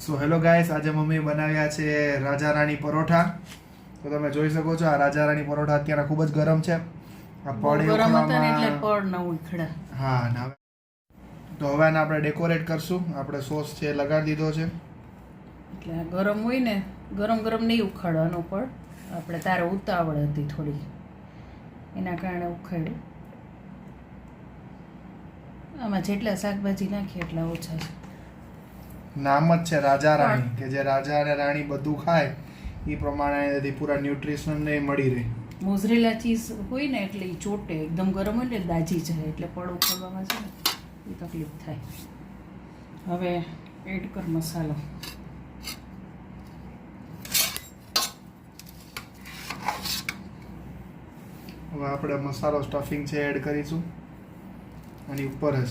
So hello guys, આજે mummy બનાવ્યા છે રાજા રાણી પરોઠા. તો તમે જોઈ શકો છો આ રાજા રાણી પરોઠા અત્યારે ખૂબ જ ગરમ છે. આ પડ ગરમ હતા ને એટલે ઉખળવામાં- પડ ન ઉખડા. હા ને તો હવે આને આપણે ડેકોરેટ કરશું. આપણે સોસ છે લગાડી દીધો છે. એટલે આ ગરમ હોય ને, ગરમ ગરમ નહીં ઉખાડવાનો પડ. આપણે તારે ઉતાવળ હતી થોડી, એના કારણે ઉખાડ્યું. આમાં જેટલા શાકભાજી નાખીએ એટલા ઓછા છે. નામ જ છે રાજા રાણી, કે જે રાજા અને રાણી બધું ખાય એ પ્રમાણે એનાથી પૂરા ન્યુટ્રિશન ને મળી રહે. મોઝરેલા ચીઝ હોય ને એટલે એ ચોટે, એકદમ ગરમ હોય એટલે દાજી જાય, એટલે પડ ઉખાડવામાં છે ને એ તકલીફ થાય. હવે એડ કર મસાલો. હવે આપણે મસાલો સ્ટફિંગ છે એડ કરીશું આની ઉપર જ.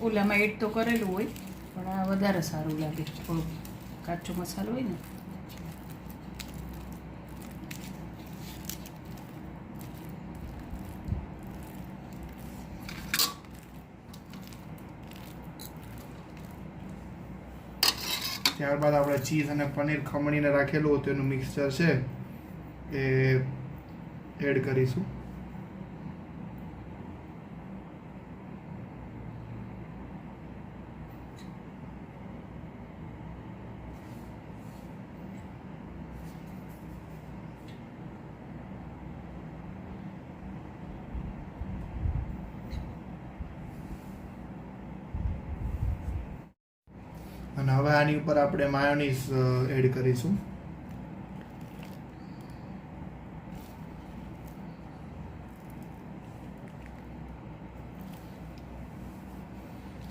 ઓલામાં એડ તો કરેલું હોય પણ આ વધારે સારું લાગે, થોડું કાચો મસાલો હોય ને. ત્યારબાદ આપણે ચીઝ અને પનીર ખમણીને રાખેલું હતું એનું મિક્સચર છે એ એડ કરીશું. અને હવે આની ઉપર આપણે માયોનીઝ એડ કરીશું.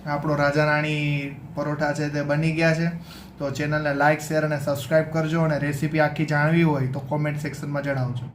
આપણો રાજા રાણી પરોઠા છે તે બની ગયા છે. તો ચેનલને લાઇક, શેર અને સબસ્ક્રાઇબ કરજો. અને રેસીપી આખી જાણવી હોય તો કોમેન્ટ સેક્શનમાં જણાવજો.